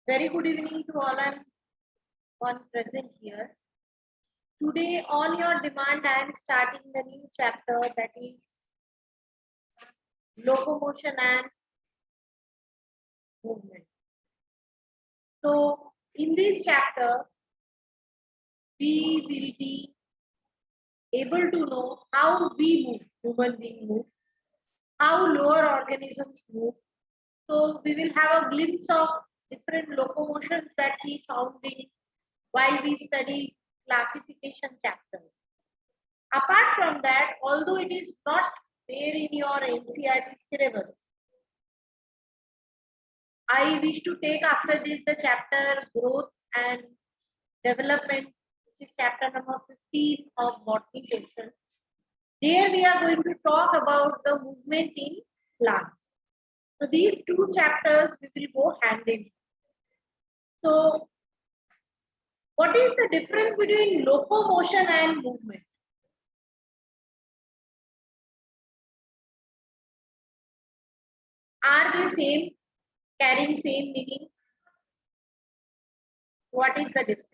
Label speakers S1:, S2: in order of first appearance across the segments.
S1: Very good evening to all and one present here. Today, on your demand, I am starting the new chapter, that is locomotion and movement. So, in this chapter, we will be able to know how we move, human being move, how lower organisms move. So, we will have a glimpse of different locomotions that we found in while we study classification chapters. Apart from that, although it is not there in your NCERT syllabus, I wish to take after this the chapter growth and development, which is chapter number 15 of botany portion. There we are going to talk about the movement in plants. So these two chapters we will go hand in. So what is the difference between locomotion and movement? Are they same, carrying same meaning? What is the difference?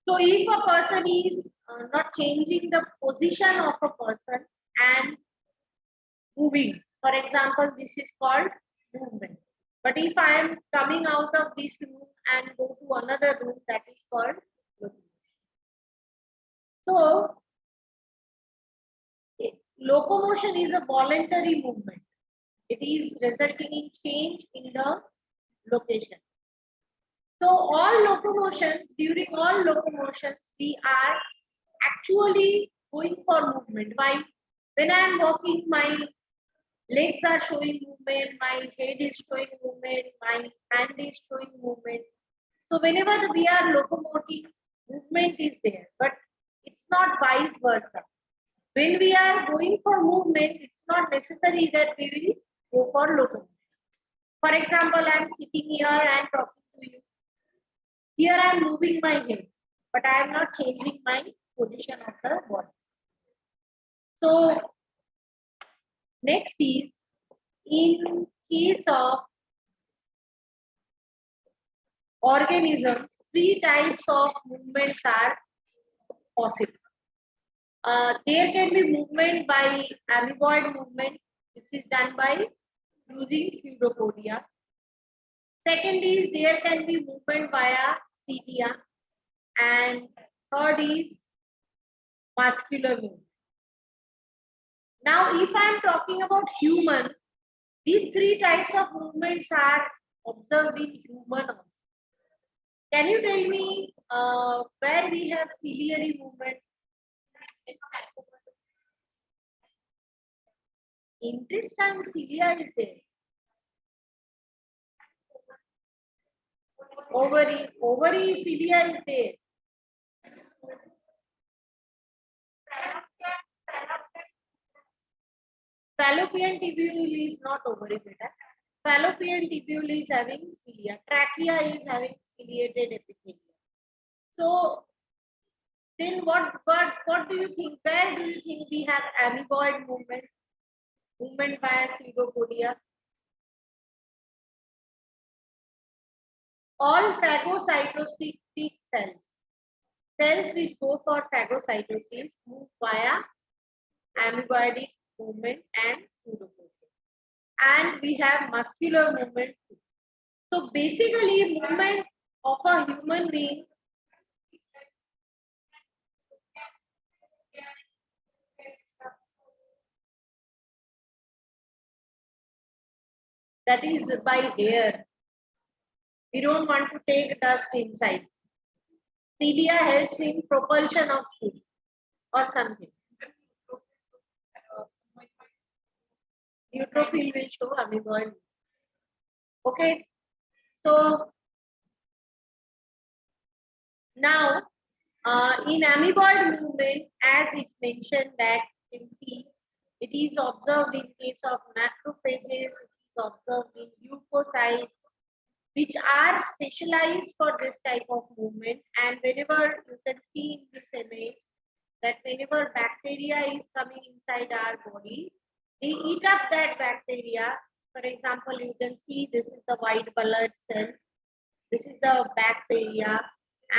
S1: So if a person is not changing the position of a person and moving, for example, this is called movement. But if I am coming out of this room and go to another room, that is called locomotion. So locomotion is a voluntary movement. It is resulting in change in the location. So during all locomotions, we are actually going for movement. Why? When I am walking, my legs are showing movement, my head is showing movement, my hand is showing movement. So whenever we are locomoting, movement is there, but it's not vice versa. When we are going for movement, it's not necessary that we will go for locomotion. For example, I am sitting here and talking to you. Here I am moving my head, but I am not changing my position of the body. So next is, in case of organisms, three types of movements are possible. There can be movement by amoeboid movement, which is done by using pseudopodia. Second is there can be movement via cilia, and third is muscular movement. Now, if I am talking about human, these three types of movements are observed in human also. Can you tell me where we have ciliary movement? Intestine cilia is there. Ovary cilia is there. Fallopian tubule is not ovary, beta. Fallopian tubule is having cilia. Trachea is having ciliated epithelium. So then what do you think? Where do you think we have amoeboid movement? Movement via pseudopodia. All phagocytosis cells which go for phagocytosis move via amoeboidic movement and pseudopodia. And we have muscular movement too. So basically, movement of a human being that is by hair. We don't want to take dust inside. Cilia helps in propulsion of food or something. Neutrophil will show amoeboid. Okay. So now in amoeboid movement, as it mentioned that you can see, it is observed in case of macrophages, it is observed in leukocytes, which are specialized for this type of movement. And whenever you can see in this image that whenever bacteria is coming inside our body, they eat up that bacteria. For example, you can see this is the white blood cell. This is the bacteria,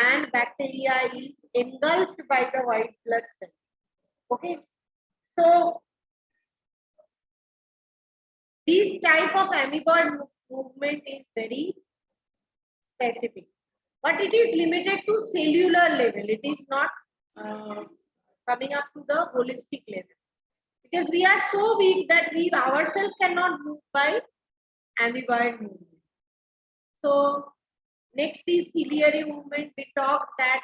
S1: and bacteria is engulfed by the white blood cell. Okay, so this type of amoeboid movement is very specific, but it is limited to cellular level. It is not coming up to the holistic level, because we are so weak that we ourselves cannot move by amoeboid movement. So next is ciliary movement. We talked that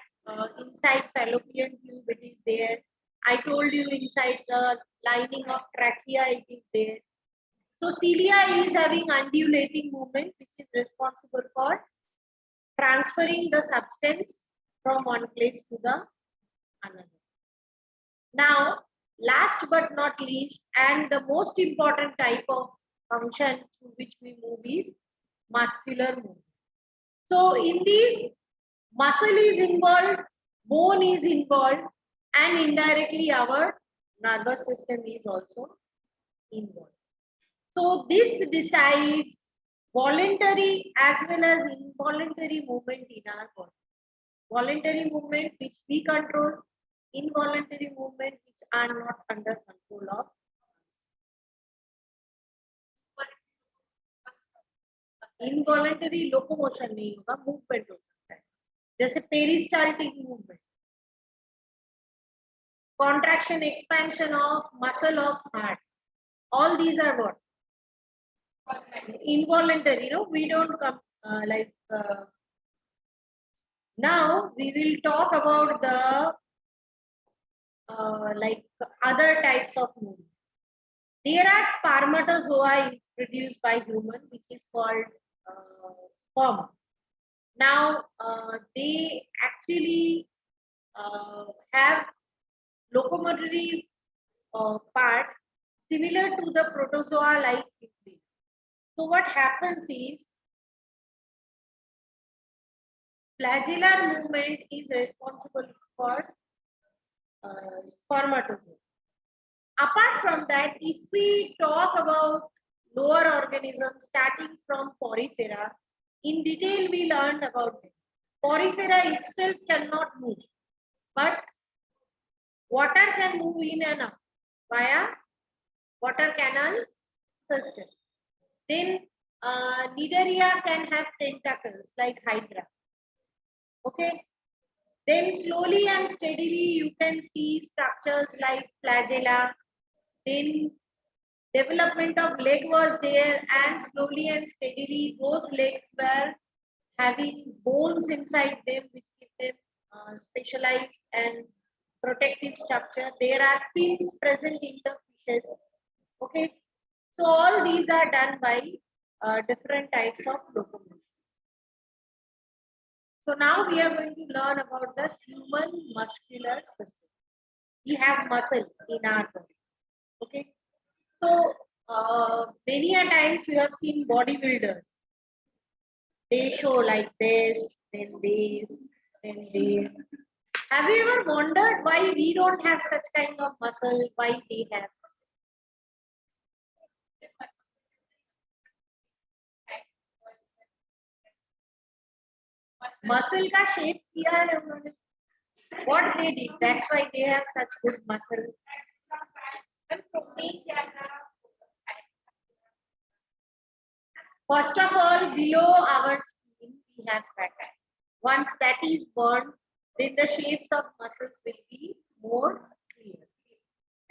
S1: inside fallopian tube it is there. I told you inside the lining of trachea it is there. So cilia is having undulating movement, which is responsible for transferring the substance from one place to the another. Now, last but not least, and the most important type of function through which we move is muscular movement. So in this, muscle is involved, bone is involved, and indirectly our nervous system is also involved. So this decides voluntary as well as involuntary movement in our body. Voluntary movement which we control, involuntary movement which are not under control of. Involuntary locomotion नहीं होगा, movement हो सकता है, जैसे peristaltic movement, contraction expansion of muscle of heart, all these are what involuntary. We don't come now we will talk about the other types of movement. There are spermatozoa produced by human, which is called sperm. Now they actually have locomotory part similar to the protozoa like nucleus. So what happens is flagellar movement is responsible for spermatozoa. Apart from that, if we talk about lower organisms starting from porifera, in detail we learned about it. Porifera itself cannot move, but water can move in and out via water canal system. Then Nidaria can have tentacles like Hydra. Okay. Then slowly and steadily you can see structures like flagella. Then development of leg was there, and slowly and steadily those legs were having bones inside them which give them specialized and protective structure. There are fins present in the fishes. Okay, so all these are done by different types of locomotion. So now we are going to learn about the human muscular system. We have muscle in our body. Okay, so many a times you have seen bodybuilders. They show like this, then this, then this. Have you ever wondered why we don't have such kind of muscle? Why they have? Muscle का shape किया है उन्होंने. What they did, that's why they have such good muscle. First of all, below our skin we have fat. Once that is burned, then the shapes of muscles will be more clear.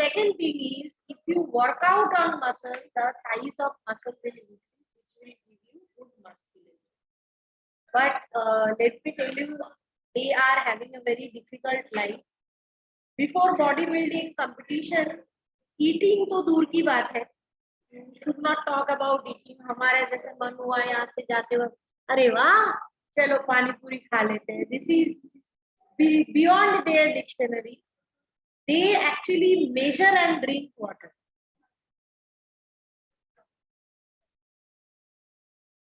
S1: Second thing is, if you work out on muscle, the size of muscle will increase, which will give you good musculature. But let me tell you, they are having a very difficult life. Before bodybuilding competition, eating तो दूर की बात है. You should not talk about eating. हमारे जैसे मन हुआ यहाँ से जाते वक्त, अरे वाह, चलो पानी पूरी खा लेते हैं. This is beyond their dictionary. They actually measure and drink water.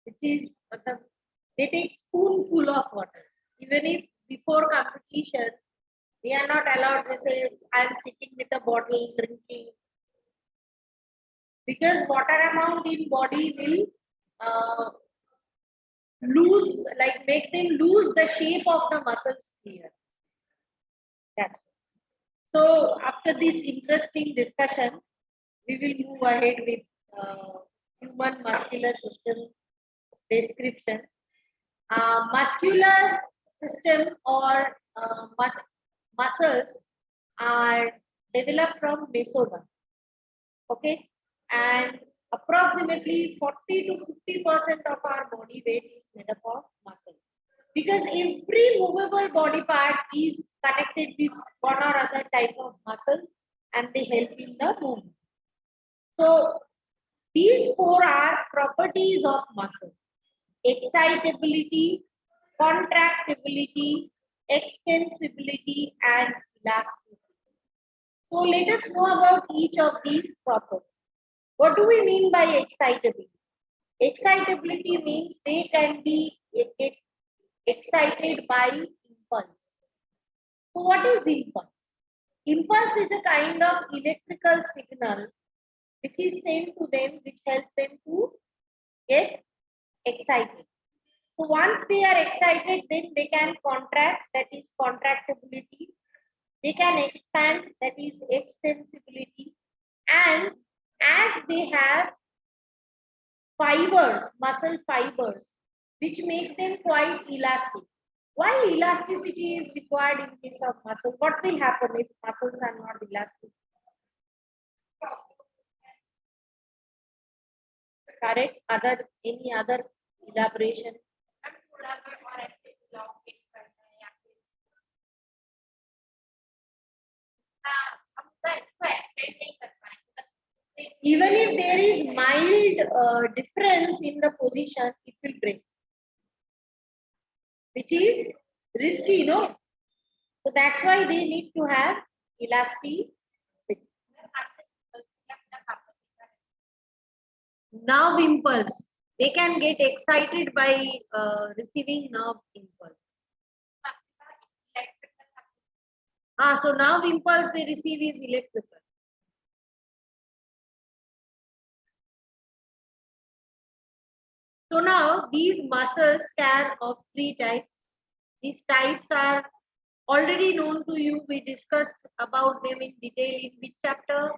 S1: Which is They take spoonful of water. Even if before competition, we are not allowed to say, I am sitting with a bottle drinking. Because water amount in body will lose, like make them lose the shape of the muscles here. That's so after this interesting discussion, we will move ahead with human muscular system description. Muscular system or muscles are developed from mesoderm. Okay, and approximately 40 to 50% of our body weight is made up of muscle. Because every movable body part is connected with one or other type of muscle and they help in the movement. So these four are properties of muscle: excitability, contractibility, extensibility, and elasticity. So let us know about each of these properties. What do we mean by excitability? Excitability means they can be get excited by impulse. So what is impulse? Impulse is a kind of electrical signal which is sent to them which helps them to get excited. So once they are excited, then they can contract, that is contractibility. They can expand, that is extensibility. And as they have fibers, muscle fibers, which make them quite elastic. Why elasticity is required in case of muscle? What will happen if muscles are not elastic? Correct? Any other elaboration? Even if there is mild difference in the position, it will break, which is risky, no? So that's why they need to have elasticity. Nerve impulse. They can get excited by receiving nerve impulse. So nerve impulse they receive is electrical. So now these muscles are of three types. These types are already known to you. We discussed about them in detail in which chapter?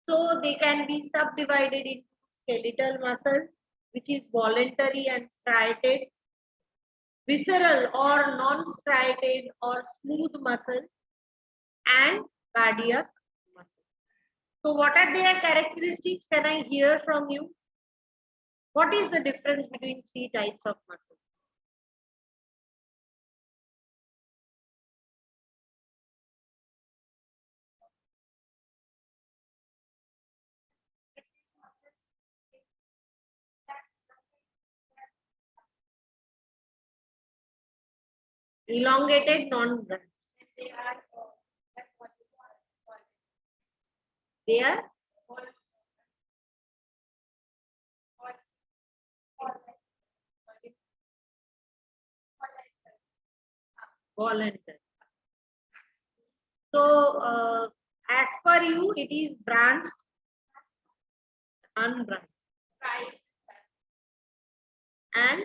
S1: So they can be subdivided into skeletal muscle, which is voluntary and striated, visceral or non-striated or smooth muscle, and cardiac muscle. So what are their characteristics? Can I hear from you? What is the difference between three types of muscle? Elongated, non-branch. They are voluntary. So, as per you, it is branched, unbranched, and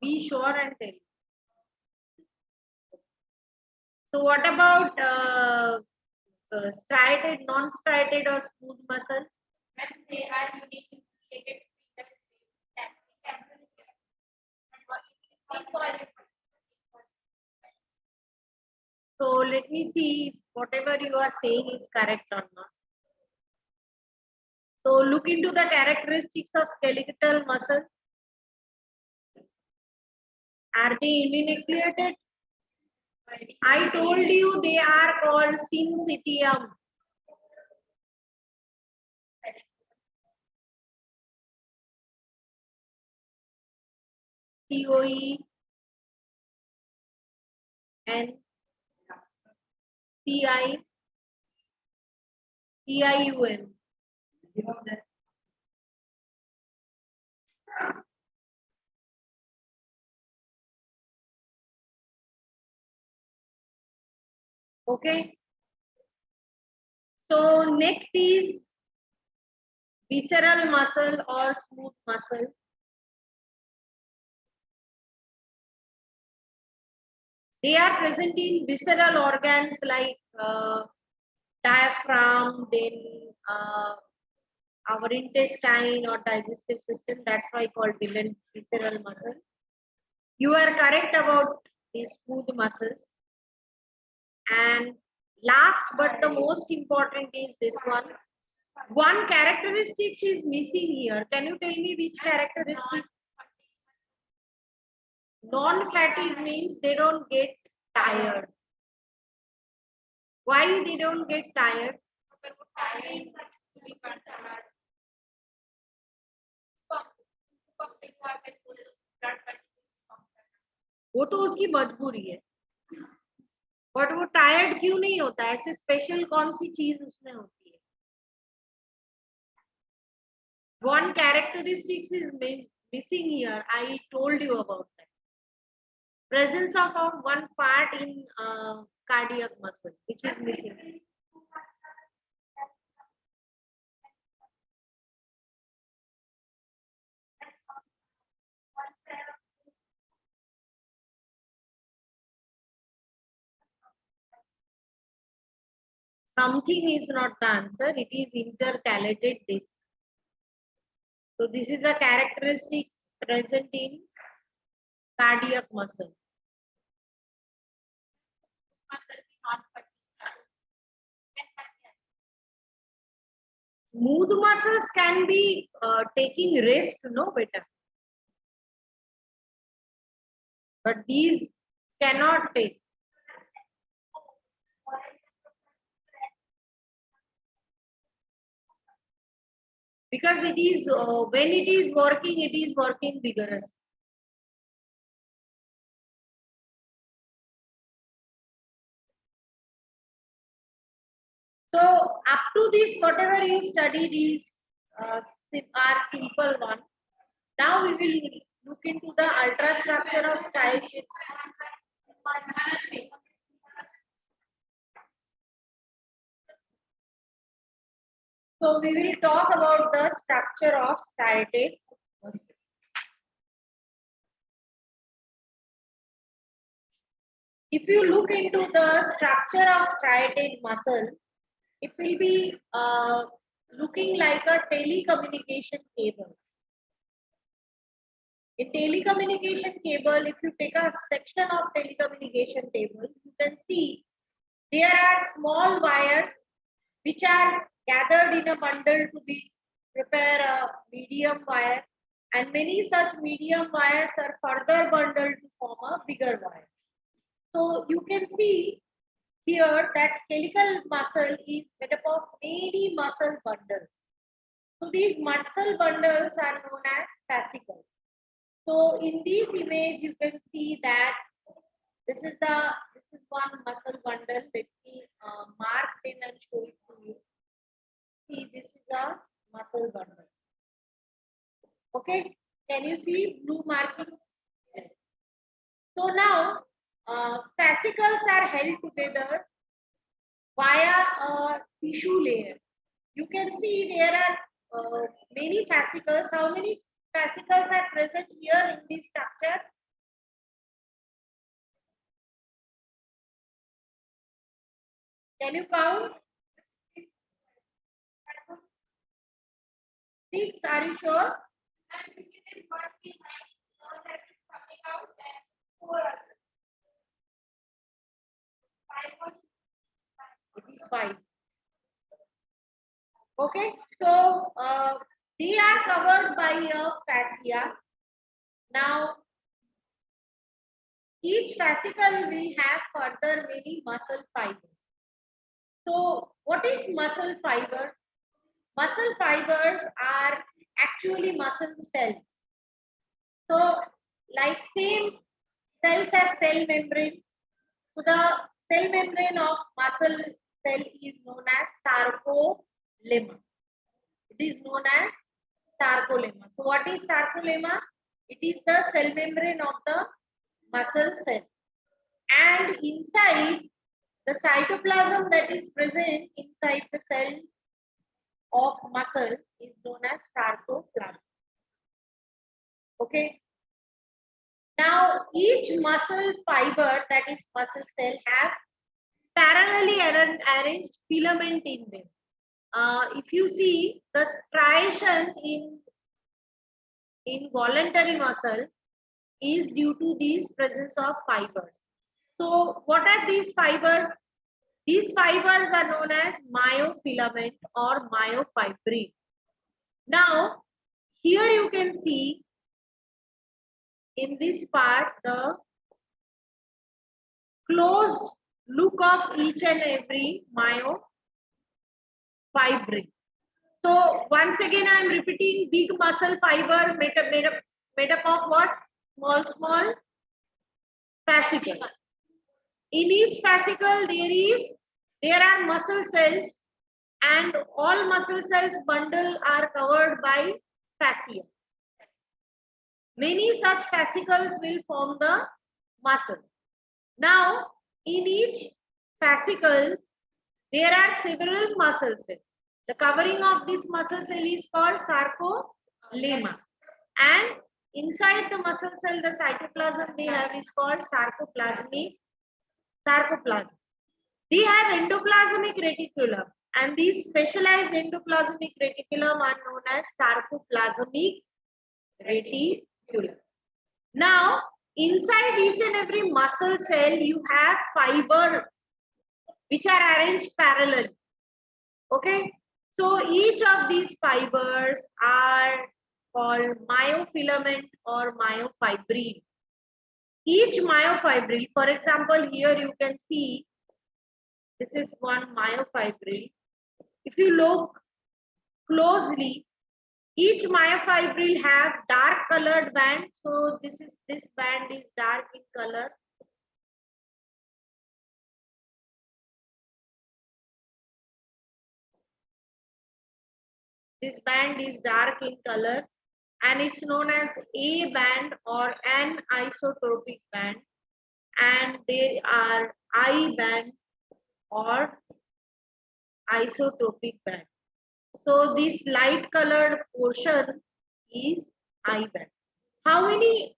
S1: be sure and tell. So, what about striated, non-striated, or smooth muscle? When they are uniquely created. So let me see if whatever you are saying is correct or not. So look into the characteristics of skeletal muscle. Are they uninucleated? I told you they are called syncytium. COE and CI EIUM. Okay. So next is visceral muscle or smooth muscle. They are present in visceral organs like diaphragm, then our intestine or digestive system. That's why called visceral muscle. You are correct about these smooth muscles. And last but the most important is this one. One characteristic is missing here. Can you tell me which characteristic? Non-fatigue means they don't get tired. Why they don't get tired? वो तो उसकी मजबूरी है, but वो tired क्यों नहीं होता? ऐसे स्पेशल कौन सी चीज उसमें होती है? One characteristic is missing here. I told you about that. Presence of one part in cardiac muscle, which is missing. Something is not the answer. It is intercalated disc. So this is a characteristic present in cardiac muscle. Smooth muscles can be taking rest, no better. But these cannot take. Because it is when it is working vigorously. So up to this, whatever you studied is are simple one. Now we will look into the ultrastructure of striatum. So we will talk about the structure of striatum. If you look into the structure of striated muscle, it will be looking like a telecommunication cable. In telecommunication cable, if you take a section of telecommunication cable, you can see there are small wires which are gathered in a bundle to be prepare a medium wire, and many such medium wires are further bundled to form a bigger wire. So you can see here that skeletal muscle is made up of many muscle bundles. So these muscle bundles are known as fascicles. So in this image, you can see that this is one muscle bundle. Let me mark them and show it to you. See, this is a muscle bundle. Okay, can you see blue marking? So now fascicles are held together via a tissue layer. You can see there are many fascicles. How many fascicles are present here in this structure? Can you count? 6, are you sure? It is 5. Okay, so they are covered by a fascia. Now, each fascicle will have further many muscle fibers. So, what is muscle fiber? Muscle fibers are actually muscle cells. So, like same cells have cell membrane. So, the cell membrane of muscle cell is known as sarcoplasm. lemma. It is known as sarcolemma. So what is sarcolemma? It is the cell membrane of the muscle cell, and inside the cytoplasm that is present inside the cell of muscle is known as sarcoplasm. Okay. Now each muscle fiber, that is muscle cell, have parallelly arranged filament in them. If you see the striation in voluntary muscle is due to this presence of fibers. So what are these fibers? These fibers are known as myofilament or myofibril. Now here you can see in this part the close look of each and every myofibril. So once again I am repeating, big muscle fiber made up of what? Small fascicle. In each fascicle there are muscle cells, and all muscle cells bundle are covered by fascia. Many such fascicles will form the muscle. Now in each fascicle there are several muscle cells. The covering of this muscle cell is called sarcolemma, and inside the muscle cell the cytoplasm they have is called sarcoplasm. They have endoplasmic reticulum, and these specialized endoplasmic reticulum are known as sarcoplasmic reticulum. Now inside each and every muscle cell you have fiber which are arranged parallel. Okay, so each of these fibers are called myofilament or myofibril. Each myofibril, for example, here you can see this is one myofibril. If you look closely, each myofibril have dark colored band. So this band is dark in color. This band is dark in color, and it's known as A band or an isotropic band, and they are I band or isotropic band. So this light colored portion is I band. How many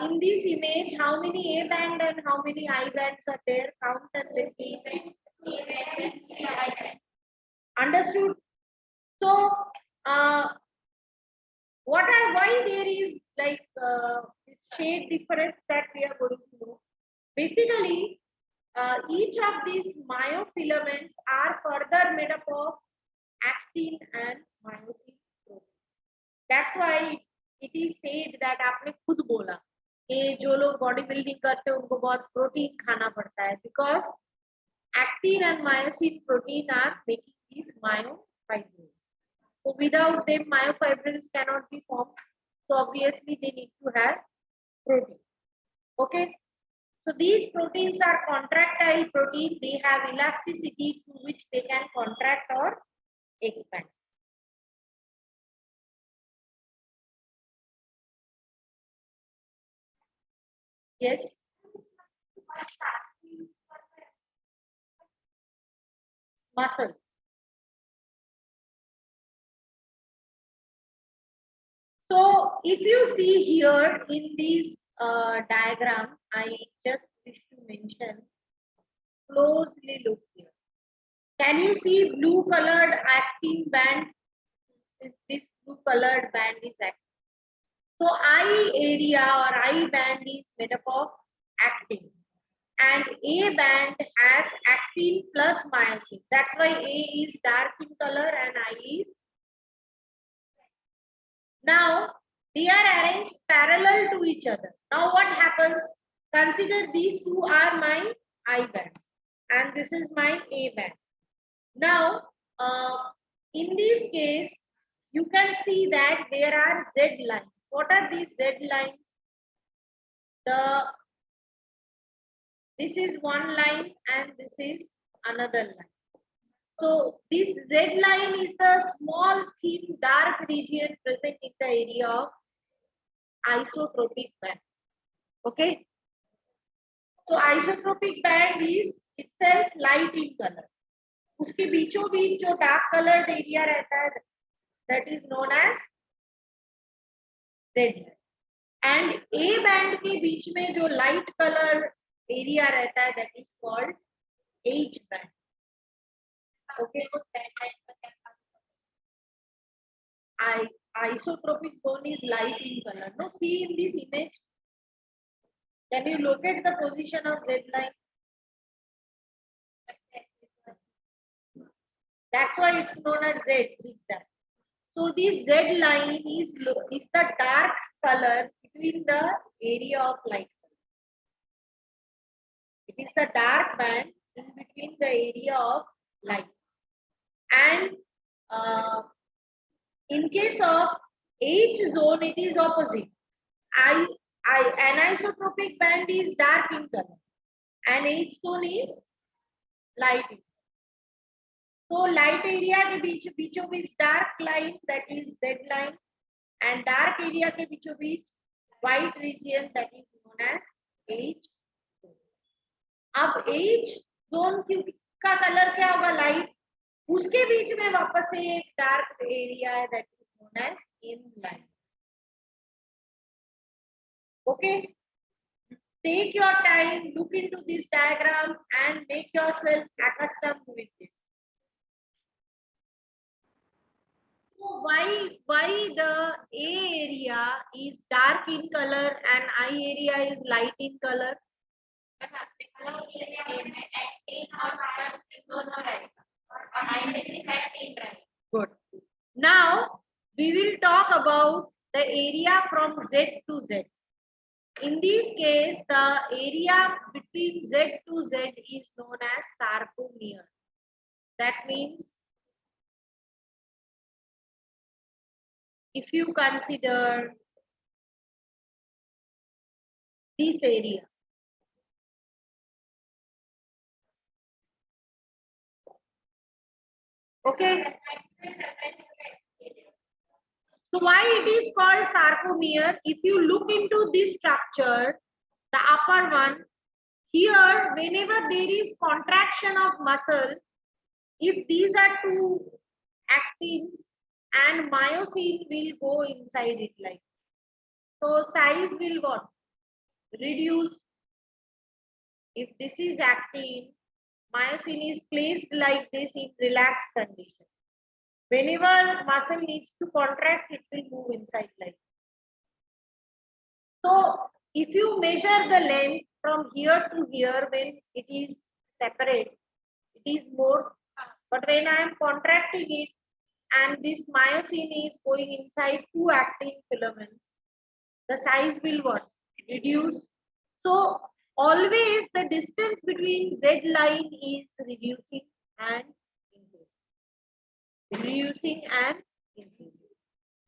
S1: in this image, how many A band and how many I bands are there? Count and let me. Understood? So why there is like this shade difference that we are going to know. Basically, each of these myofilaments are further made up of actin and myosin protein. That's why it is said that आपने खुद बोला कि जो लोग body building करते हैं उनको बहुत प्रोटीन खाना पड़ता है, because actin and myosin protein are making these myofibrils. So without them, myofibrils cannot be formed. So obviously they need to have protein. Okay. So these proteins are contractile protein. They have elasticity to which they can contract or expand. Yes. Muscle. So if you see here in this diagram, I just wish to mention, closely look here. Can you see blue colored actin band? This blue colored band is actin. So I area or I band is made up of actin, and A band has actin plus myosin. That's why A is dark in color and I is. Now they are arranged parallel to each other. Now what happens? Consider these two are my I band and this is my A band. Now in this case you can see that there are Z lines. What are these Z lines? This is one line and this is another line. So this Z line is the small thin dark region present in the area of isotropic band. Okay. So isotropic band is itself light in color. उसके बीचों बीच जो dark colored area रहता है, that is known as Z line. And A band के बीच में जो light color area रहता है, that is called H band. Okay. Isotropic zone is light in color. No, see in this image. Can you locate the position of Z line? That's why it's known as Z zigzag. So this Z line is the dark color between the area of light. It is the dark band in between the area of light. And in case of H zone, it is opposite. Anisotropic band is dark in color, and H zone is light in color. So light area के बीचों बीच dark line, that is Z line, and dark area के बीचों बीच white region, that is known as H zone. अब H zone का colour क्या होगा? Light. उसके बीच में वापस से एक डार्क एरिया है, that is known as M line. Okay. Take your time, look into this diagram and make yourself accustomed with it. So why the A area is dark in color and I area is light in color? Good. Now we will talk about the area from Z to Z. In this case, the area between Z to Z is known as sarcomere. That means if you consider this area, okay. So why it is called sarcomere? If you look into this structure, the upper one, here whenever there is contraction of muscle, if these are two actins and myosin will go inside it like. So size will what? Reduce. If this is actin, myosin is placed like this in relaxed condition. Whenever muscle needs to contract, it will move inside like. So if you measure the length from here to here, when it is separate, it is more. But when I am contracting it and this myosin is going inside two actin filaments, the size will what? Reduce. So always the distance between Z line is reducing and reducing and increasing.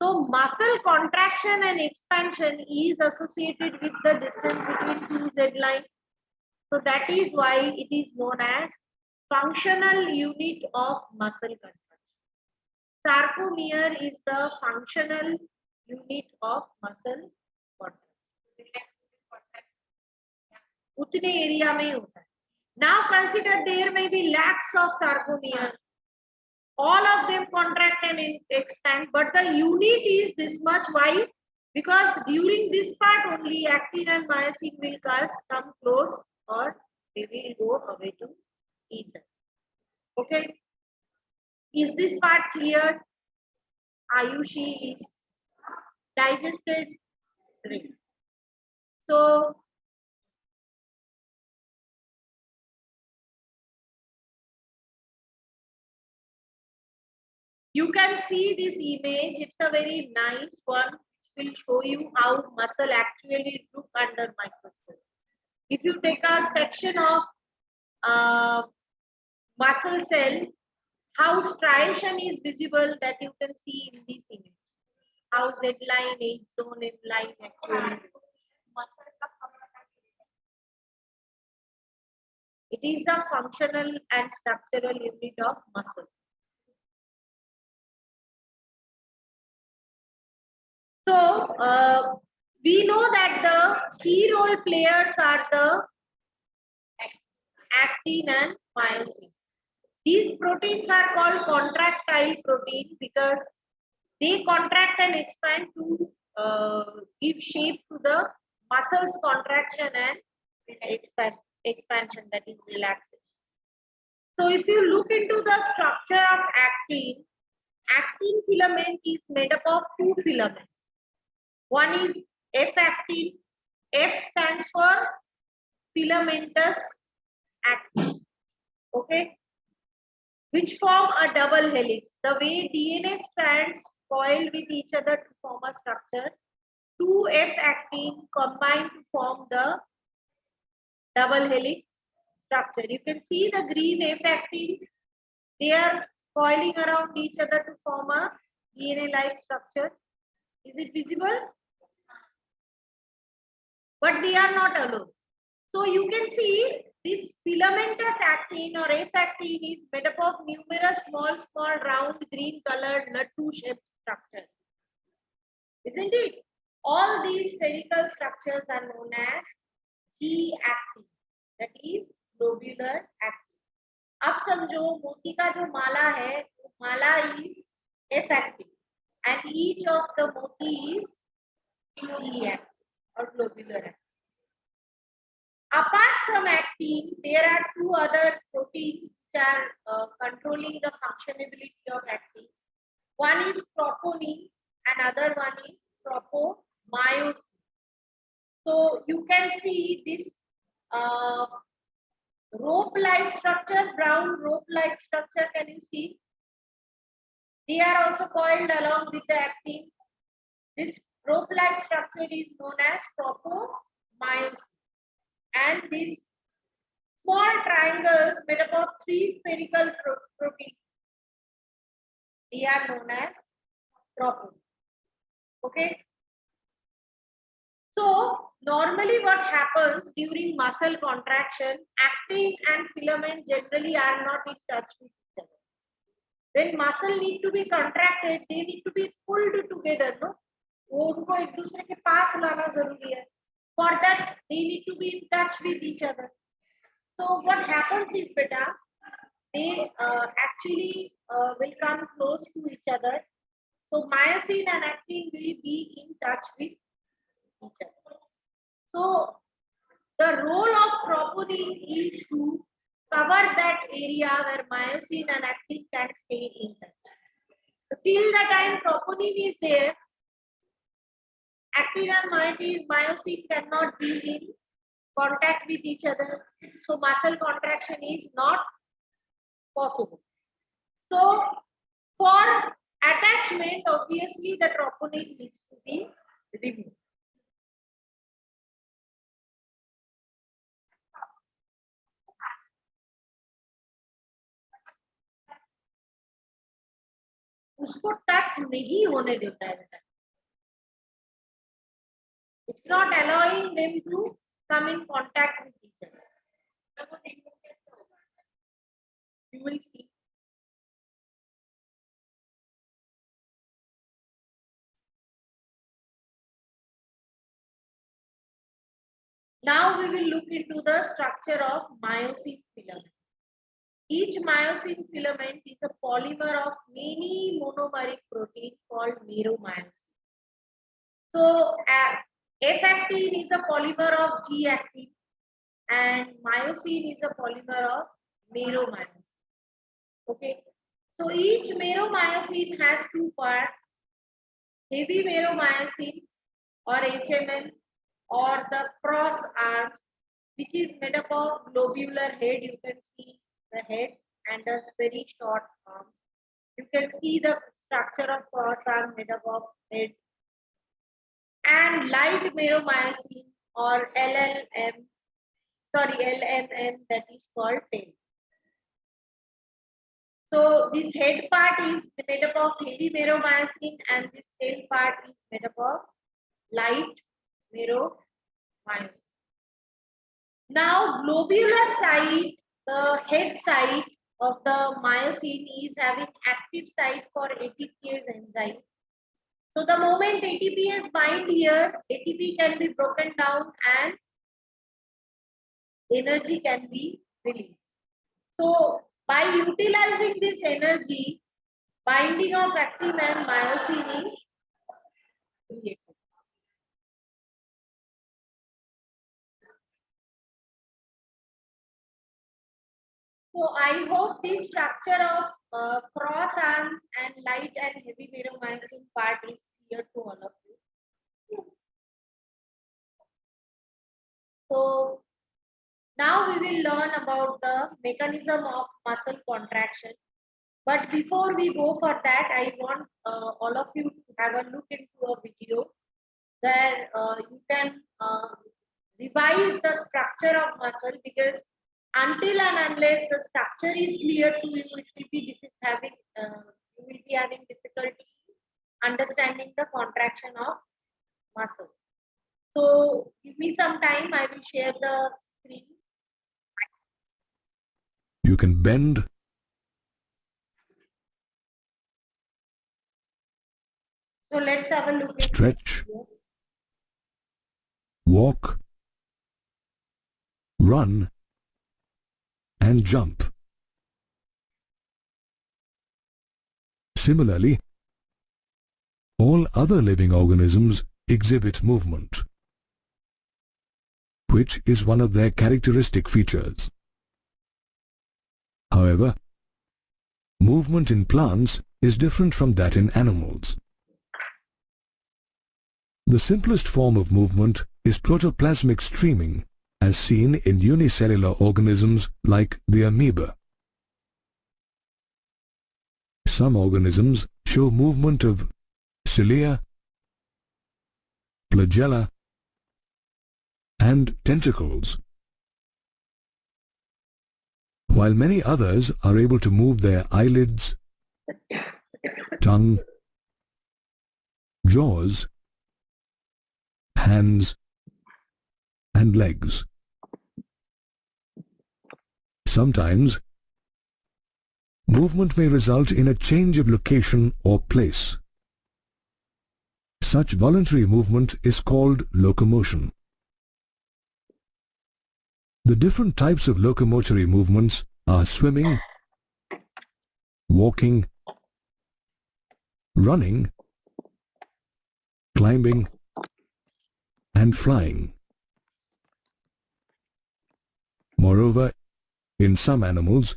S1: So muscle contraction and expansion is associated with the distance between two Z lines. So that is why it is known as functional unit of muscle contraction. Sarcomere is the functional unit of muscle contraction. उतने area में होता है. Now consider there may be lakhs of sarcomere. All of them contract and expand, but the unit is this much. Why? Because during this part only actin and myosin will come close or they will go away to each other. Okay. Is this part clear? Ayushi is digested. Great. So you can see this image. It's a very nice one, which will show you how muscle actually look under microscope. If you take a section of muscle cell, how striation is visible, that you can see in this image. How Z line, H zone, M line actually. It is the functional and structural unit of muscle. So we know that the key role players are the actin and myosin. These proteins are called contractile protein because they contract and expand to give shape to the muscles contraction and expansion, that is relaxation. So if you look into the structure of actin, actin filament is made up of two filaments. One is F-actin. F stands for filamentous actin. Okay, which form a double helix. The way DNA strands coil with each other to form a structure, two F-actin combine to form the double helix structure. You can see the green F-actins, they are coiling around each other to form a DNA-like structure. Is it visible? But they are not alone. So you can see this filamentous actin or F-actin is made up of numerous small round green colored lattu shaped structures. Isn't it? All these spherical structures are known as G-actin, that is globular actin. अब समझो मोती का जो माला है, वो माला is F-actin and each of the moti is G-actin or globular actin. Apart from actin, there are two other proteins which are controlling the functionability of actin. One is troponin and other one is tropomyosin. So you can see this rope-like structure, brown rope-like structure. Can you see? They are also coiled along with the actin. This rope-like structure is known as tropomyosin. And these small triangles made up of three spherical proteins, they are known as tropons. Okay. So normally what happens during muscle contraction, actin and filament generally are not in touch with each other. When muscle need to be contracted, they need to be pulled together, no? वो उनको एक दूसरे के पास लाना जरूरी है. For that, they need to be in touch with each other. So what happens is, beta, they actually will come close to each other. So myosin and actin will be in touch with each other. So the role of troponin is to cover that area where myosin and actin can stay in touch. So till the time troponin is there, actin and myosin cannot be in contact with each other. So muscle contraction is not possible. So for attachment, obviously the troponin needs to be removed. उसको touch नहीं होने देता है बेटा. It's not allowing them to come in contact with each other. You will see. Now we will look into the structure of myosin filament. Each myosin filament is a polymer of many monomeric proteins called meromyosin. So F-actin is a polymer of G-actin and myosin is a polymer of meromyosin. Okay. So each meromyosin has two parts, heavy meromyosin or HMM or the cross arms, which is made up of globular head. You can see the head and a very short arm. You can see the structure of cross arm made up of head. And light meromyosin or LMN, that is called tail. So this head part is made up of heavy meromyosin and this tail part is made up of light meromyosin. Now globular side the head site of the myosin is having active site for ATPase enzyme. So the moment ATPase bind here, ATP can be broken down and energy can be released. So by utilizing this energy, binding of actin and myosin is created. So I hope this structure of cross arm and light and heavy meromycin part is clear to all of you. So now we will learn about the mechanism of muscle contraction. But before we go for that, I want all of you to have a look into a video where you can revise the structure of muscle, because until and unless the structure is clear to you, it will be you will be having difficulty understanding the contraction of muscle. So give me some time, I will share the screen.
S2: You can bend,
S1: So let's have a look into
S2: stretch,
S1: it.
S2: walk, run, and jump. Similarly, all other living organisms exhibit movement, which is one of their characteristic features. However, movement in plants is different from that in animals. The simplest form of movement is protoplasmic streaming, as seen in unicellular organisms like the amoeba. Some organisms show movement of cilia, flagella, and tentacles, while many others are able to move their eyelids, tongue, jaws, hands, and legs. Sometimes, movement may result in a change of location or place. Such voluntary movement is called locomotion. The different types of locomotory movements are swimming, walking, running, climbing, and flying. Moreover, in some animals,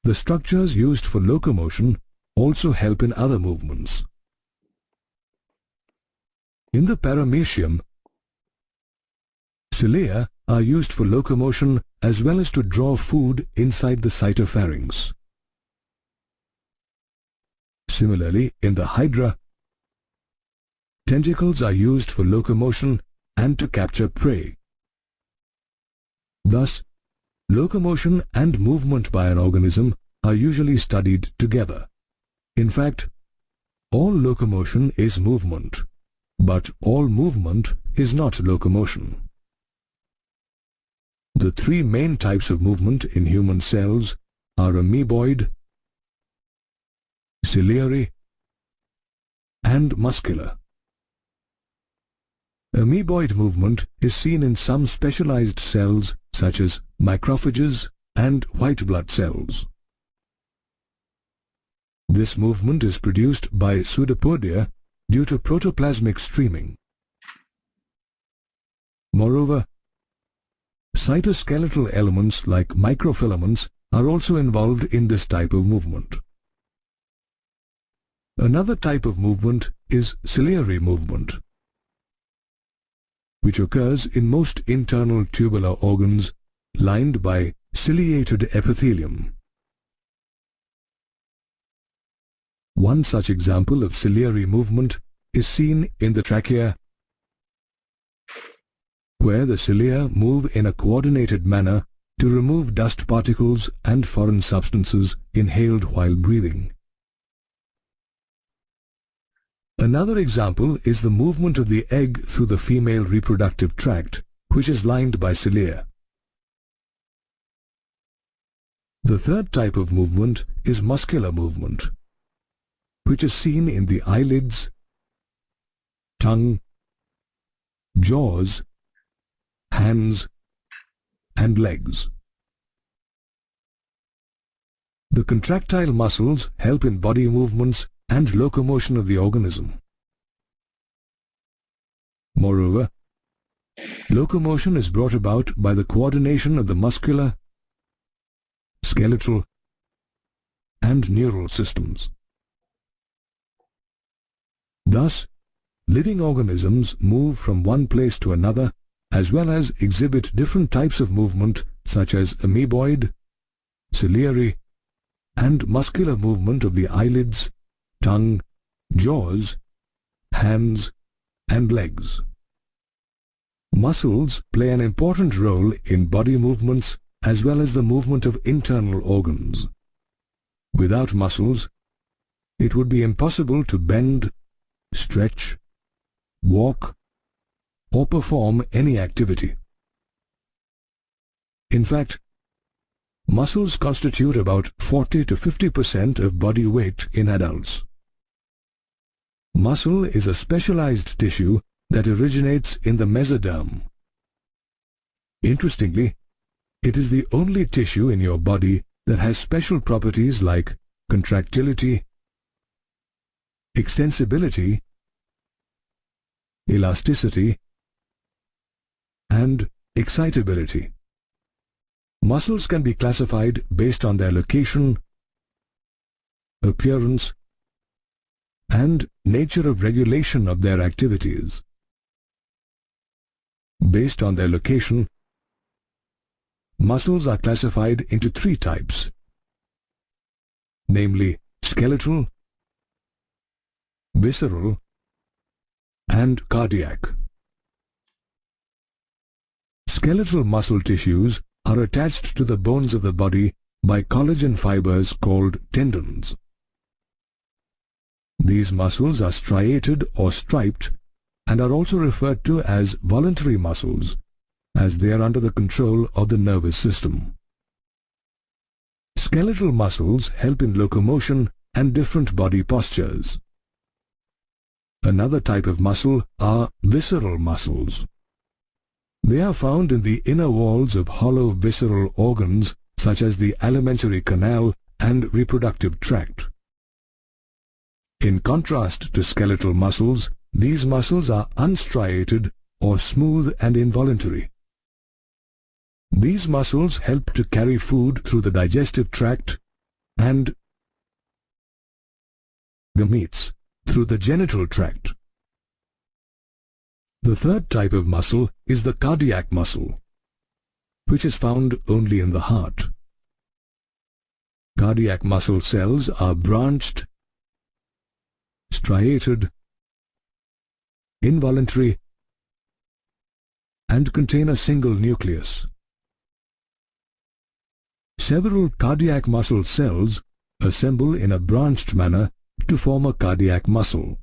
S2: the structures used for locomotion also help in other movements. In the paramecium, cilia are used for locomotion as well as to draw food inside the cytopharynx. Similarly, in the hydra, tentacles are used for locomotion and to capture prey. Thus, locomotion and movement by an organism are usually studied together. In fact, all locomotion is movement, but all movement is not locomotion. The three main types of movement in human cells are amoeboid, ciliary, and muscular. Amoeboid movement is seen in some specialized cells such as macrophages and white blood cells. This movement is produced by pseudopodia due to protoplasmic streaming. Moreover, cytoskeletal elements like microfilaments are also involved in this type of movement. Another type of movement is ciliary movement, which occurs in most internal tubular organs lined by ciliated epithelium. One such example of ciliary movement is seen in the trachea, where the cilia move in a coordinated manner to remove dust particles and foreign substances inhaled while breathing. Another example is the movement of the egg through the female reproductive tract, which is lined by cilia. The third type of movement is muscular movement, which is seen in the eyelids, tongue, jaws, hands, and legs. The contractile muscles help in body movements and locomotion of the organism. Moreover, locomotion is brought about by the coordination of the muscular, skeletal, and neural systems. Thus, living organisms move from one place to another as well as exhibit different types of movement such as amoeboid, ciliary, and muscular movement of the eyelids, tongue, jaws, hands, and legs. Muscles play an important role in body movements as well as the movement of internal organs. Without muscles, it would be impossible to bend, stretch, walk, or perform any activity. In fact, muscles constitute about 40 to 50% of body weight in adults. Muscle is a specialized tissue that originates in the mesoderm. Interestingly, it is the only tissue in your body that has special properties like contractility, extensibility, elasticity, and excitability. Muscles can be classified based on their location, appearance, and nature of regulation of their activities. Based on their location, muscles are classified into three types, namely skeletal, visceral, and cardiac. Skeletal muscle tissues are attached to the bones of the body by collagen fibers called tendons. These muscles are striated or striped and are also referred to as voluntary muscles, as they are under the control of the nervous system. Skeletal muscles help in locomotion and different body postures. Another type of muscle are visceral muscles. They are found in the inner walls of hollow visceral organs such as the alimentary canal and reproductive tract. In contrast to skeletal muscles, these muscles are unstriated or smooth and involuntary. These muscles help to carry food through the digestive tract and gametes through the genital tract. The third type of muscle is the cardiac muscle, which is found only in the heart. Cardiac muscle cells are branched, striated, involuntary, and contain a single nucleus. Several cardiac muscle cells assemble in a branched manner to form a cardiac muscle.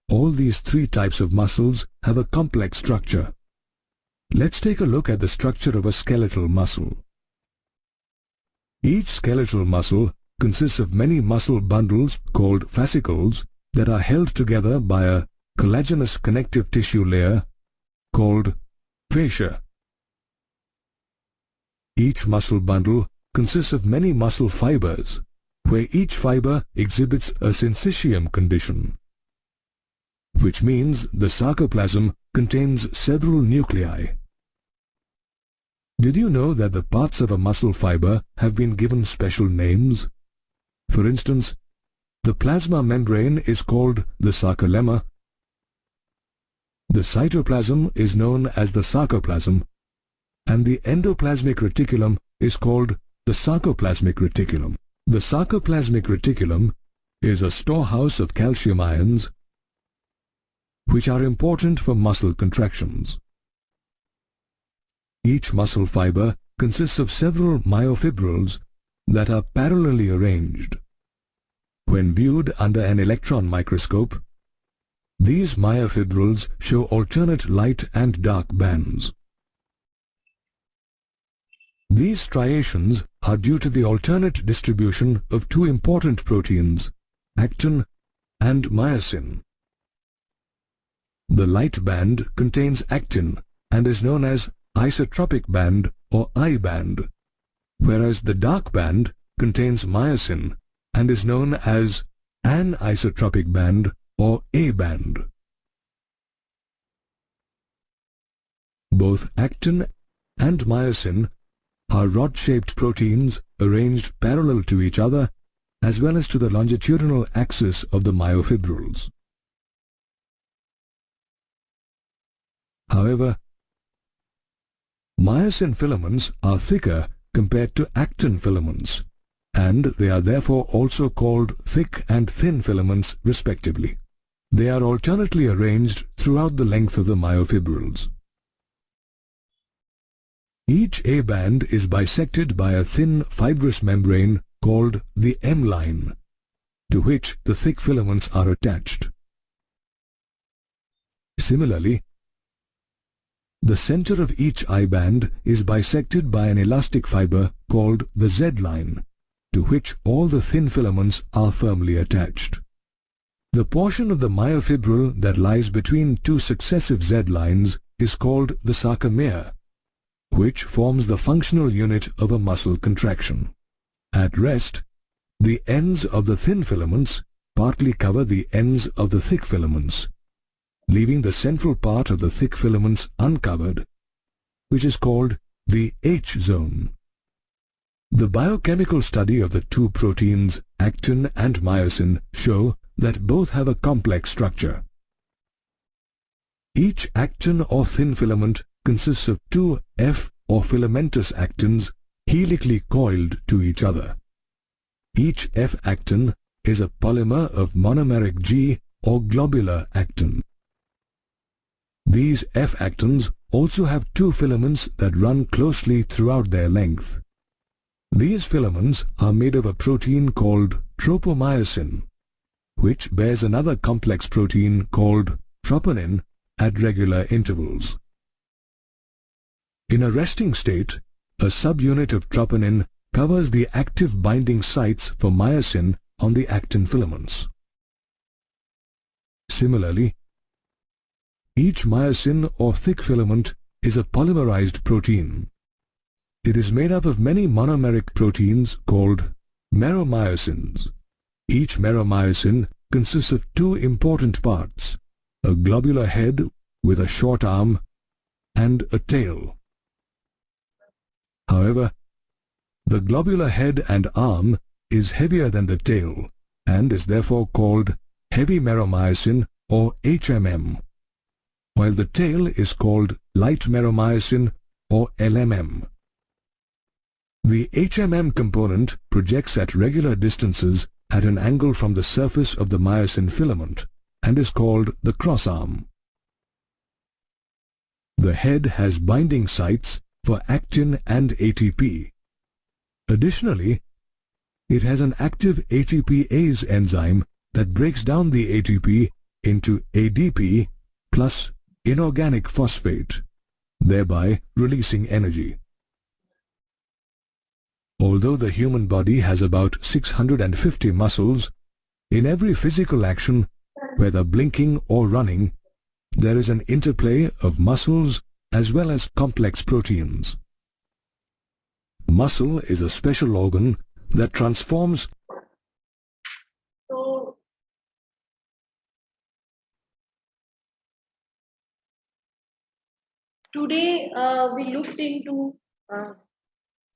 S2: All these three types of muscles have a complex structure. Let's take a look at the structure of a skeletal muscle. Each skeletal muscle consists of many muscle bundles called fascicles that are held together by a collagenous connective tissue layer called fascia. Each muscle bundle consists of many muscle fibers, where each fiber exhibits a syncytium condition, which means the sarcoplasm contains several nuclei. Did you know that the parts of a muscle fiber have been given special names? For instance, the plasma membrane is called the sarcolemma, the cytoplasm is known as the sarcoplasm, and the endoplasmic reticulum is called the sarcoplasmic reticulum. The sarcoplasmic reticulum is a storehouse of calcium ions which are important for muscle contractions. Each muscle fiber consists of several myofibrils that are parallelly arranged. When viewed under an electron microscope, these myofibrils show alternate light and dark bands. These striations are due to the alternate distribution of two important proteins, actin and myosin. The light band contains actin and is known as isotropic band or I band, whereas the dark band contains myosin and is known as anisotropic band or A band. Both actin and myosin are rod-shaped proteins arranged parallel to each other as well as to the longitudinal axis of the myofibrils. However, myosin filaments are thicker compared to actin filaments, and they are therefore also called thick and thin filaments respectively. They are alternately arranged throughout the length of the myofibrils. Each A band is bisected by a thin fibrous membrane called the M line, to which the thick filaments are attached. Similarly, the center of each I band is bisected by an elastic fiber called the Z line, to which all the thin filaments are firmly attached. The portion of the myofibril that lies between two successive Z lines is called the sarcomere, which forms the functional unit of a muscle contraction. At rest, the ends of the thin filaments partly cover the ends of the thick filaments, leaving the central part of the thick filaments uncovered, which is called the H zone. The biochemical study of the two proteins, actin and myosin, show that both have a complex structure. Each actin or thin filament consists of two F or filamentous actins helically coiled to each other. Each F actin is a polymer of monomeric G or globular actin. These F actins also have two filaments that run closely throughout their length. These filaments are made of a protein called tropomyosin, which bears another complex protein called troponin at regular intervals. In a resting state, a subunit of troponin covers the active binding sites for myosin on the actin filaments. Similarly, each myosin or thick filament is a polymerized protein. It is made up of many monomeric proteins called meromyosins. Each meromyosin consists of two important parts, a globular head with a short arm and a tail. However, the globular head and arm is heavier than the tail and is therefore called heavy meromyosin or HMM, while the tail is called light meromyosin or LMM. The HMM component projects at regular distances at an angle from the surface of the myosin filament and is called the cross-arm. The head has binding sites for actin and ATP. Additionally, it has an active ATPase enzyme that breaks down the ATP into ADP plus inorganic phosphate, thereby releasing energy. Although the human body has about 650 muscles, in every physical action, whether blinking or running, there is an interplay of muscles as well as complex proteins. Muscle is a special organ that transforms.
S1: So, today we looked into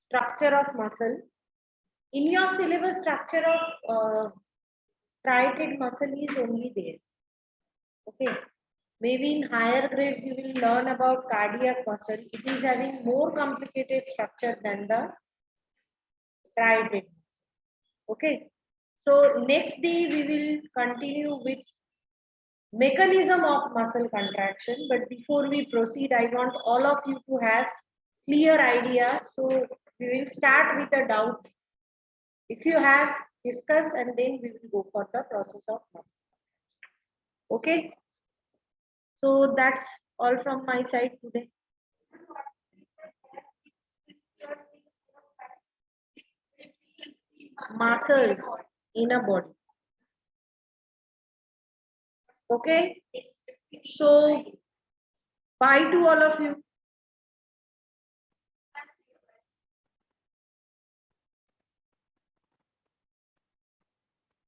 S1: structure of muscle. In your syllabus, structure of striated muscle is only there. Okay. Maybe in higher grades you will learn about cardiac muscle. It is having more complicated structure than the striated. Okay. So next day we will continue with mechanism of muscle contraction. But before we proceed, I want all of you to have clear idea. So we will start with a doubt. If you have, discuss, and then we will go for the process of muscle. Okay. So that's all from my side today. muscles in a body. Okay, so bye to all of you.